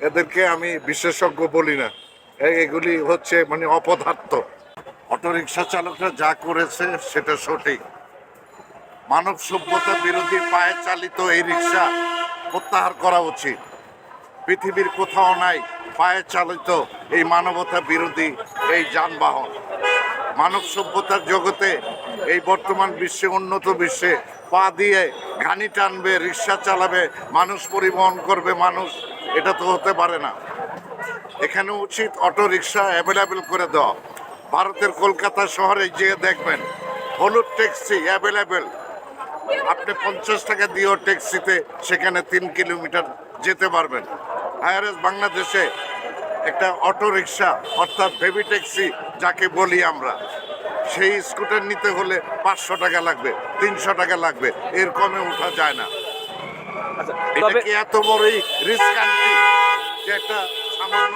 এদেরকে আমি বিশেষজ্ঞ বলি না, এগুলি হচ্ছে মানে অপদার্থ। অটোরিকশা চালকরা যা করেছে সেটা সঠিক। মানব সভ্যতা বিরোধী পায়ে চালিত এই রিক্সা প্রত্যাহার করা উচিত। পৃথিবীর কোথাও নাই পায়ে চালিত এই মানবতা বিরোধী এই যানবাহন। মানব সভ্যতার জগতে এই বর্তমান বিশ্বে, উন্নত বিশ্বে পা দিয়ে ঘানি টানবে, রিক্সা চালাবে, মানুষ পরিবহন করবে মানুষ, এটা তো হতে পারে না। এখানে উচিত অটো রিক্সা অ্যাভেলেবেল করে দেওয়া। ভারতের কলকাতা শহরে যেয়ে দেখবেন হলুদ ট্যাক্সি অ্যাভেলেবেল। আপনি 50 টাকা দিয়েও ট্যাক্সিতে সেখানে 3 কিলোমিটার যেতে পারবেন। আইআরএস বাংলাদেশে একটা অটো রিক্সা অর্থাৎ বেবি ট্যাক্সি যাকে বলি আমরা, সেই স্কুটার নিতে হলে 500 টাকা লাগবে, 300 টাকা লাগবে, এর কমে ওঠা যায় না। এটা কি এত বড়ই রিস্ক আনটি যে একটা সামান্য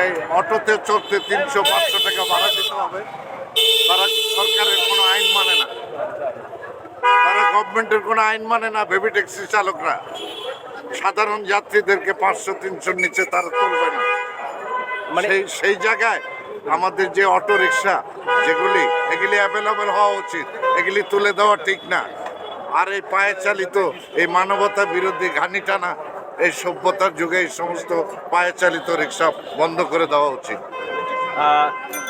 এই অটোতে চড়তে 300-500 টাকা ভাড়া দিতে হবে? তারা সরকারের কোনো আইন মানে না, তারা গভর্নমেন্টের কোনো আইন মানে না। বেবি ট্যাক্সি চালকরা সাধারণ যাত্রীদেরকে 500-300 নিচে তারা তুলবে না। মানে সেই জায়গায় আমাদের যে অটো রিক্সা যেগুলি, এগুলি অ্যাভেলেবেল হওয়া উচিত, এগুলি তুলে দেওয়া ঠিক না। আর এই পায়ে চালিত এই মানবতা বিরোধী ঘানি টানা এই সভ্যতার যুগে এই সমস্ত পায়ে চালিত রিক্সা বন্ধ করে দেওয়া উচিত।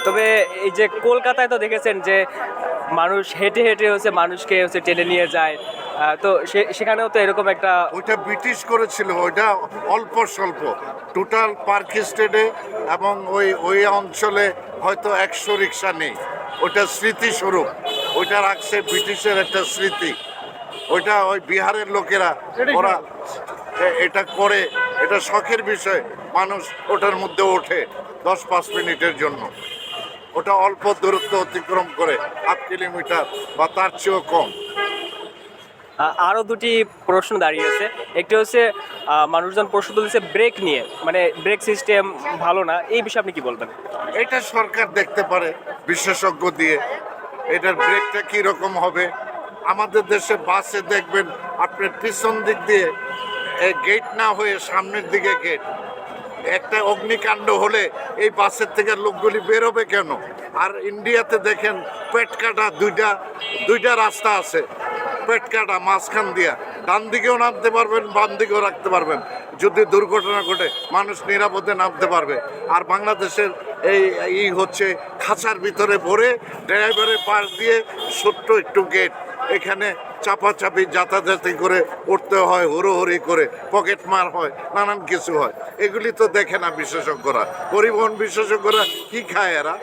তবে এই যে কলকাতায় তো দেখেছেন যে মানুষ হেঁটে হেঁটে মানুষকে টেনে নিয়ে যায়, তো সেখানেও তো এরকম একটা, ওইটা ব্রিটিশ করেছিল, ওইটা অল্প স্বল্প টোটাল পার্ক স্টেটে এবং ওই অঞ্চলে হয়তো 100 রিক্সা নেই। ওইটা স্মৃতিস্বরূপ, ওইটা রাখছে ব্রিটিশের একটা স্মৃতি। ওইটা ওই বিহারের লোকেরা ওরা এটা করে, এটা শখের বিষয়। মানুষ ওটার মধ্যে ওঠে 10-5 মিনিটের জন্য। ওটা অল্প দূরত্ব অতিক্রম করে, 1/2 কিলোমিটার বা তার চেয়েও কম। আরও দুটি প্রশ্ন দাঁড়িয়েছে। একটি হচ্ছে মানুষজন প্রশ্ন তুলছে ব্রেক নিয়ে, মানে ব্রেক সিস্টেম ভালো না, এই বিষয়ে আপনি কি বলবেন? এটা সরকার দেখতে পারে বিশেষজ্ঞ দিয়ে, এটার ব্রেকটা কী রকম হবে। আমাদের দেশে বাসে দেখবেন আপনার পিছন দিক দিয়ে গেট না হয়ে সামনের দিকে গেট। একটা অগ্নিকাণ্ড হলে এই বাসের থেকে লোকগুলি বেরোবে কেন? আর ইন্ডিয়াতে দেখেন পেট কাটা দুইটা রাস্তা আছে, পেট কাটা মাঝখান দিয়া, ডান দিকেও নামতে পারবেন, বাম দিকেও রাখতে পারবেন। যদি দুর্ঘটনা ঘটে মানুষ নিরাপদে নামতে পারবে। আর বাংলাদেশের এই হচ্ছে খাঁচার ভিতরে ভরে ড্রাইভারের পাশ দিয়ে ছোট্ট একটু গেট, এখানে চাপাচাপি যাতায়াতি করে উঠতে হয়, হুড়োহুড়ি করে পকেট মার হয়, নানান কিছু হয়। এগুলি তো দেখে না বিশেষজ্ঞরা। পরিবহন বিশেষজ্ঞরা কি খায় এরা?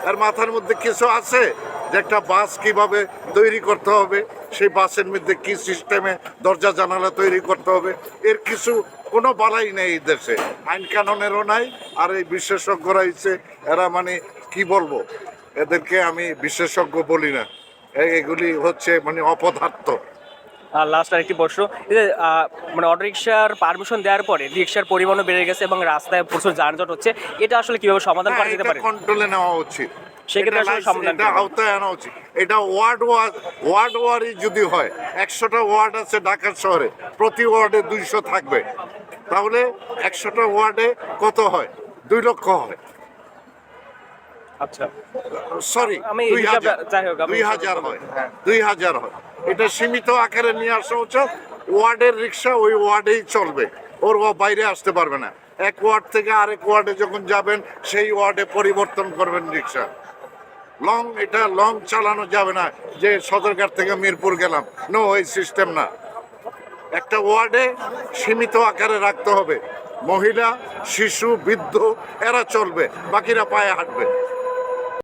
আর মাথার মধ্যে কিছু আছে যে একটা বাস কিভাবে তৈরি করতে হবে, সেই বাসের মধ্যে কি সিস্টেমে দরজা জানালা তৈরি করতে হবে, এর কিছু কোনো বালাই নেই এই দেশে, আইন কানুনেরও নাই। আর এই বিশেষজ্ঞরা হচ্ছে এরা মানে কি বলবো, এদেরকে আমি বিশেষজ্ঞ বলি না, এগুলি হচ্ছে মানে অপদার্থ। আর লাস্ট আরেকটি প্রশ্ন, এই যে মানে অটোরিকশার পারমিশন দেওয়ার পরে রিক্সার পরিমাণও বেড়ে গেছে এবং রাস্তায় প্রচুর যানজট হচ্ছে, এটা আসলে কিভাবে সমাধান করা যেতে পারে? কন্ট্রোলে নেওয়া উচিত, সেক্ষেত্রে আসলে সমাধান আওতায় আনা উচিত। এটা ওয়ার্ড ওয়ারি যদি হয়, 100টা ওয়ার্ড আছে ঢাকার শহরে, প্রতি ওয়ার্ডে 200 থাকবে, তাহলে 100টা ওয়ার্ডে কত হয়? 2 লক্ষ হয়। আচ্ছা, সরি, 2000 হয়, 2000 হয়। এটা সীমিত আকারে নিয়ে আসা উচিত। ওয়ার্ডের রিক্সা ওই ওয়ার্ডেই চলবে, ওর বাইরে আসতে পারবে না। এক ওয়ার্ড থেকে আরেক ওয়ার্ডে যখন যাবেন সেই ওয়ার্ডে পরিবর্তন করবেন রিক্সা। এটা লং চালানো যাবে না যে সদরঘাট থেকে মিরপুর গেলাম, নো, ওই সিস্টেম না। একটা ওয়ার্ডে সীমিত আকারে রাখতে হবে। মহিলা, শিশু, বৃদ্ধ এরা চলবে, বাকিরা পায়ে হাঁটবে।